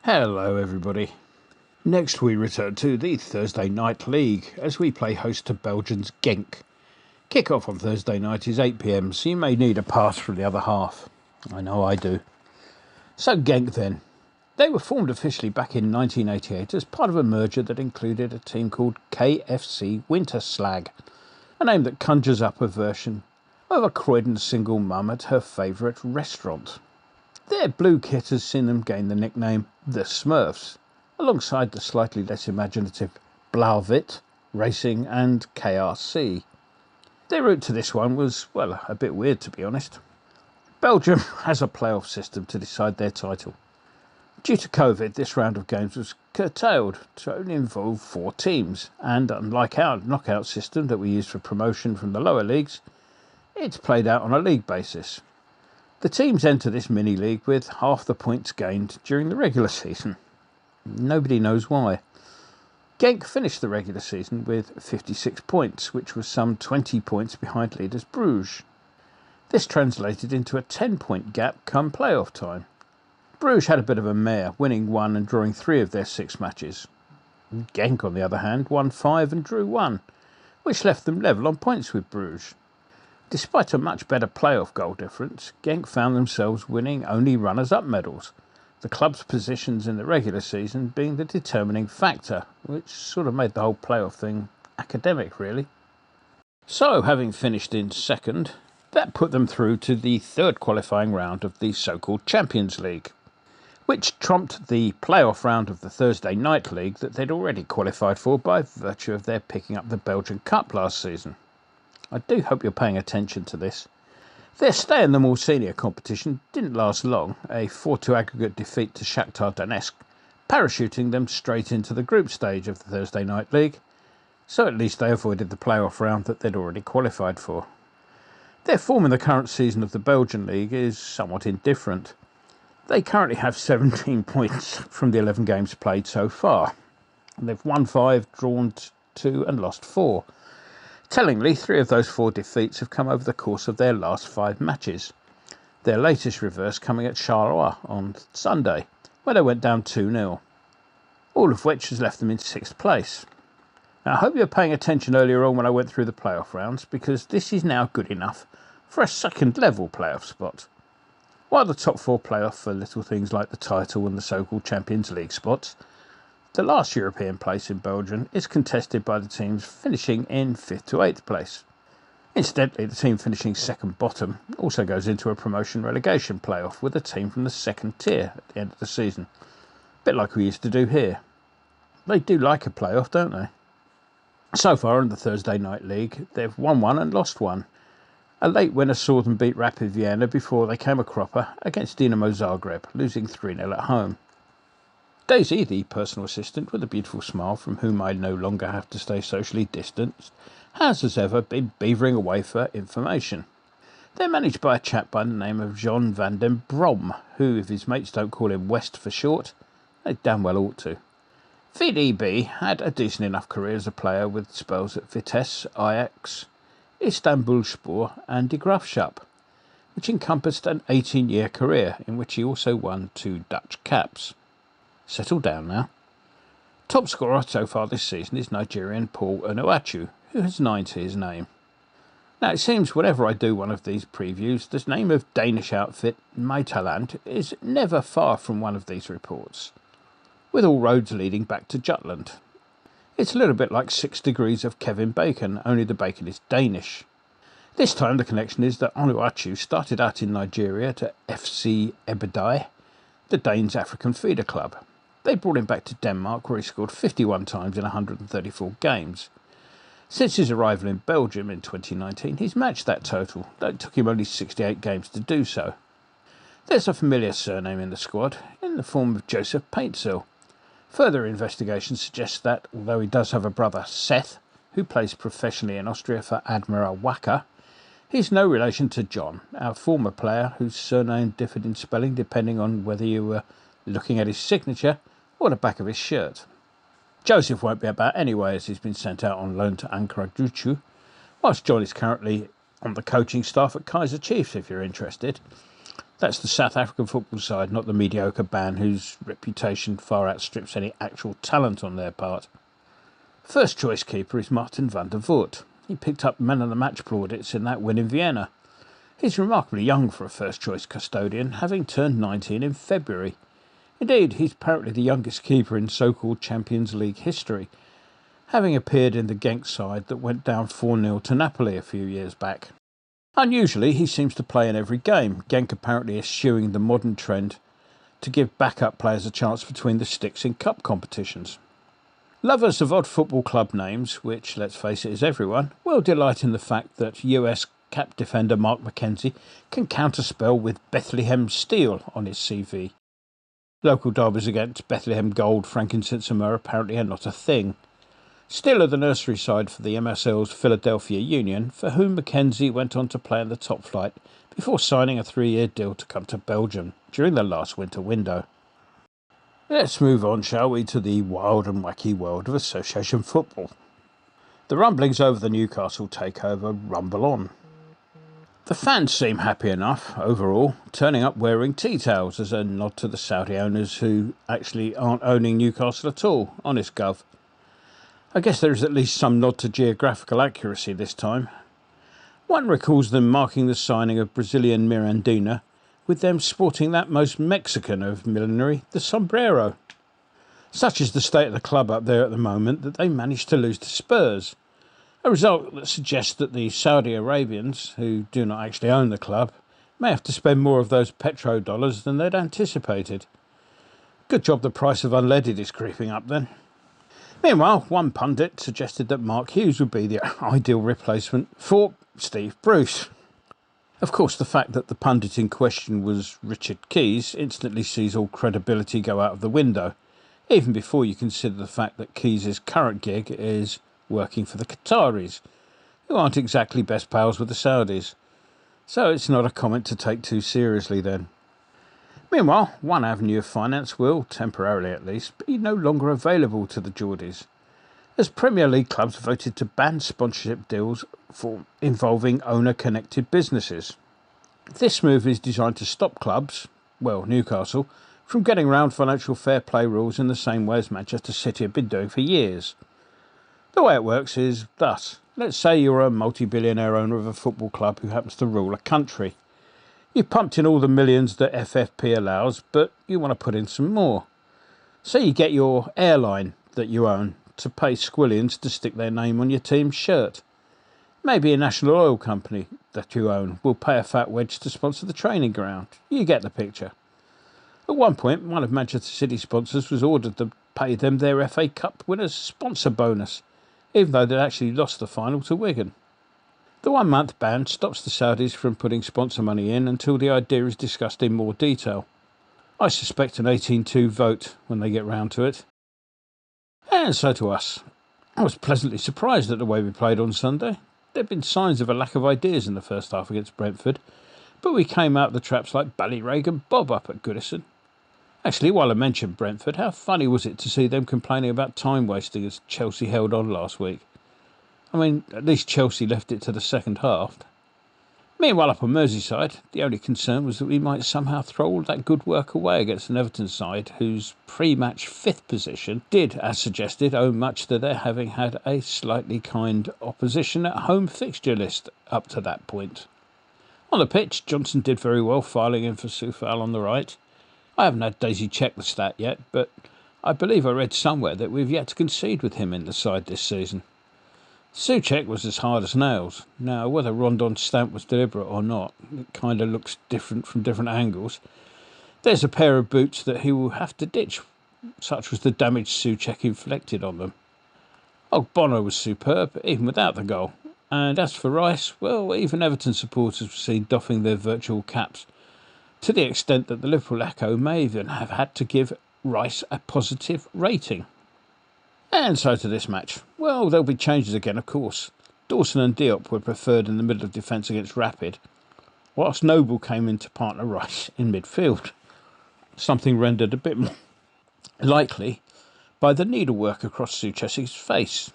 Hello everybody. Next we return to the Thursday Night League as we play host to Belgium's Genk. Kick-off on Thursday night is 8 PM, so you may need a pass from the other half. I know I do. So Genk then. They were formed officially back in 1988 as part of a merger that included a team called KFC Winterslag, a name that conjures up a version of a Croydon single mum at her favourite restaurant. Their blue kit has seen them gain the nickname the Smurfs, alongside the slightly less imaginative Blauw-Wit, Racing and KRC. Their route to this one was, well, a bit weird to be honest. Belgium has a playoff system to decide their title. Due to COVID, this round of games was curtailed to only involve 4 teams, and unlike our knockout system that we use for promotion from the lower leagues, it's played out on a league basis. The teams enter this mini-league with half the points gained during the regular season. Nobody knows why. Genk finished the regular season with 56 points, which was some 20 points behind leaders Bruges. This translated into a 10-point gap come playoff time. Bruges had a bit of a mare, winning 1 and drawing 3 of their 6 matches. Genk, on the other hand, won 5 and drew 1, which left them level on points with Bruges. Despite a much better playoff goal difference, Genk found themselves winning only runners-up medals, the club's positions in the regular season being the determining factor, which sort of made the whole playoff thing academic, really. So, having finished in second, that put them through to the third qualifying round of the so-called Champions League, which trumped the playoff round of the Thursday Night League that they'd already qualified for by virtue of their picking up the Belgian Cup last season. I do hope you're paying attention to this. Their stay in the more senior competition didn't last long, a 4-2 aggregate defeat to Shakhtar Donetsk, parachuting them straight into the group stage of the Thursday Night League, so at least they avoided the playoff round that they'd already qualified for. Their form in the current season of the Belgian League is somewhat indifferent. They currently have 17 points from the 11 games played so far. They've won 5, drawn 2 and lost 4. Tellingly, 3 of those 4 defeats have come over the course of their last 5 matches, their latest reverse coming at Charleroi on Sunday, where they went down 2-0, all of which has left them in 6th place. Now, I hope you were paying attention earlier on when I went through the playoff rounds, because this is now good enough for a second-level playoff spot. While the top 4 playoff for little things like the title and the so-called Champions League spots, the last European place in Belgium is contested by the teams finishing in 5th to 8th place. Incidentally, the team finishing second bottom also goes into a promotion-relegation playoff with a team from the second tier at the end of the season. A bit like we used to do here. They do like a playoff, don't they? So far in the Thursday Night League, they've won 1 and lost 1. A late winner saw them beat Rapid Vienna before they came a cropper against Dinamo Zagreb, losing 3-0 at home. Daisy, the personal assistant with a beautiful smile from whom I no longer have to stay socially distanced, has, as ever, been beavering away for information. They're managed by a chap by the name of John van den Brom, who, if his mates don't call him West for short, they damn well ought to. VDB had a decent enough career as a player with spells at Vitesse, Ajax, Istanbulspor and De Graafschap, which encompassed an 18-year career in which he also won 2 Dutch caps. Settle down now. Top scorer so far this season is Nigerian Paul Onuachu, who has 9 to his name. Now, it seems whenever I do one of these previews, the name of Danish outfit Midtjylland is never far from one of these reports, with all roads leading back to Jutland. It's a little bit like 6 degrees of Kevin Bacon, only the bacon is Danish. This time the connection is that Onuachu started out in Nigeria to FC Ebedei, the Danes' African feeder club. They brought him back to Denmark, where he scored 51 times in 134 games. Since his arrival in Belgium in 2019, he's matched that total, though it took him only 68 games to do so. There's a familiar surname in the squad, in the form of Joseph Paintsil. Further investigation suggests that, although he does have a brother, Seth, who plays professionally in Austria for Admira Wacker, he's no relation to John, our former player whose surname differed in spelling depending on whether you were looking at his signature or the back of his shirt. Joseph won't be about anyway, as he's been sent out on loan to Ankara Gücü, whilst John is currently on the coaching staff at Kaiser Chiefs, if you're interested. That's the South African football side, not the mediocre band whose reputation far outstrips any actual talent on their part. First choice keeper is Martin van der Voort. He picked up man of the match plaudits in that win in Vienna. He's remarkably young for a first choice custodian, having turned 19 in February. Indeed, he's apparently the youngest keeper in so-called Champions League history, having appeared in the Genk side that went down 4-0 to Napoli a few years back. Unusually, he seems to play in every game. Genk apparently eschewing the modern trend to give backup players a chance between the sticks in cup competitions. Lovers of odd football club names, which, let's face it, is everyone, will delight in the fact that US cap defender Mark McKenzie can counterspell with Bethlehem Steel on his CV. Local derbies against Bethlehem Gold, frankincense and myrrh apparently are not a thing. Still are the nursery side for the MSL's Philadelphia Union, for whom McKenzie went on to play in the top flight before signing a 3-year deal to come to Belgium during the last winter window. Let's move on, shall we, to the wild and wacky world of association football. The rumblings over the Newcastle takeover rumble on. The fans seem happy enough, overall, turning up wearing tea towels as a nod to the Saudi owners who actually aren't owning Newcastle at all, honest gov. I guess there is at least some nod to geographical accuracy this time. One recalls them marking the signing of Brazilian Mirandina, with them sporting that most Mexican of millinery, the sombrero. Such is the state of the club up there at the moment that they managed to lose to Spurs, a result that suggests that the Saudi Arabians, who do not actually own the club, may have to spend more of those petrodollars than they'd anticipated. Good job the price of unleaded is creeping up then. Meanwhile, one pundit suggested that Mark Hughes would be the ideal replacement for Steve Bruce. Of course, the fact that the pundit in question was Richard Keys instantly sees all credibility go out of the window, even before you consider the fact that Keys' current gig is working for the Qataris, who aren't exactly best pals with the Saudis. So it's not a comment to take too seriously then. Meanwhile, one avenue of finance will, temporarily at least, be no longer available to the Geordies, as Premier League clubs voted to ban sponsorship deals involving owner-connected businesses. This move is designed to stop clubs, well, Newcastle, from getting around financial fair play rules in the same way as Manchester City have been doing for years. The way it works is thus. Let's say you're a multi-billionaire owner of a football club who happens to rule a country. You've pumped in all the millions that FFP allows, but you want to put in some more. So you get your airline that you own to pay squillions to stick their name on your team's shirt. Maybe a national oil company that you own will pay a fat wedge to sponsor the training ground. You get the picture. At one point, one of Manchester City's sponsors was ordered to pay them their FA Cup winners' sponsor bonus, even though they'd actually lost the final to Wigan. The 1-month ban stops the Saudis from putting sponsor money in until the idea is discussed in more detail. I suspect an 18-2 vote when they get round to it. And so to us. I was pleasantly surprised at the way we played on Sunday. There had been signs of a lack of ideas in the first half against Brentford, but we came out of the traps like Ballyrag and Bob up at Goodison. Actually, while I mentioned Brentford, how funny was it to see them complaining about time wasting as Chelsea held on last week? I mean, at least Chelsea left it to the second half. Meanwhile, up on Merseyside, the only concern was that we might somehow throw all that good work away against an Everton side whose pre-match 5th position did, as suggested, owe much to their having had a slightly kind opposition at home fixture list up to that point. On the pitch, Johnson did very well, filing in for Soufal on the right. I haven't had Daisy check the stat yet, but I believe I read somewhere that we've yet to concede with him in the side this season. Souček was as hard as nails. Now, whether Rondon's stamp was deliberate or not, it kind of looks different from different angles. There's a pair of boots that he will have to ditch, such was the damage Souček inflicted on them. Bono was superb, even without the goal. And as for Rice, well, even Everton supporters were seen doffing their virtual caps, to the extent that the Liverpool Echo may even have had to give Rice a positive rating. And so to this match. Well, there'll be changes again, of course. Dawson and Diop were preferred in the middle of defence against Rapid, whilst Noble came in to partner Rice in midfield. Something rendered a bit more likely by the needlework across Souček's face.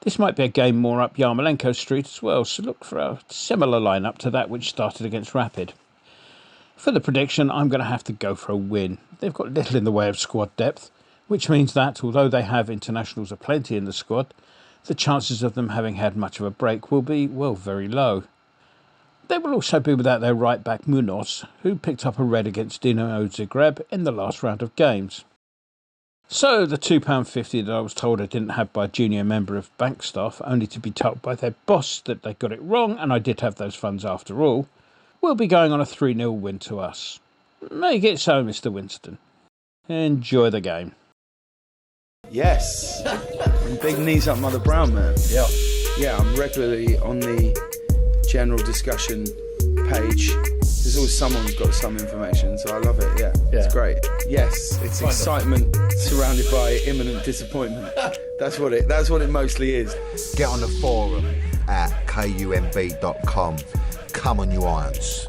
This might be a game more up Yarmolenko Street as well, so look for a similar lineup to that which started against Rapid. For the prediction, I'm going to have to go for a win. They've got little in the way of squad depth, which means that, although they have internationals aplenty in the squad, the chances of them having had much of a break will be, well, very low. They will also be without their right-back Munoz, who picked up a red against Dinamo Zagreb in the last round of games. So the £2.50 that I was told I didn't have by a junior member of bank staff, only to be told by their boss that they got it wrong and I did have those funds after all, will be going on a 3-0 win to us. Make it so, Mr. Winston. Enjoy the game. Yes. Big knees up Mother Brown, man. Yeah. Yeah, I'm regularly on the general discussion page. There's always someone who's got some information, so I love it. Yeah. It's great. Yes, it's excitement surrounded by imminent disappointment. That's what it mostly is. Get on the forum at kumb.com. Come on, you irons.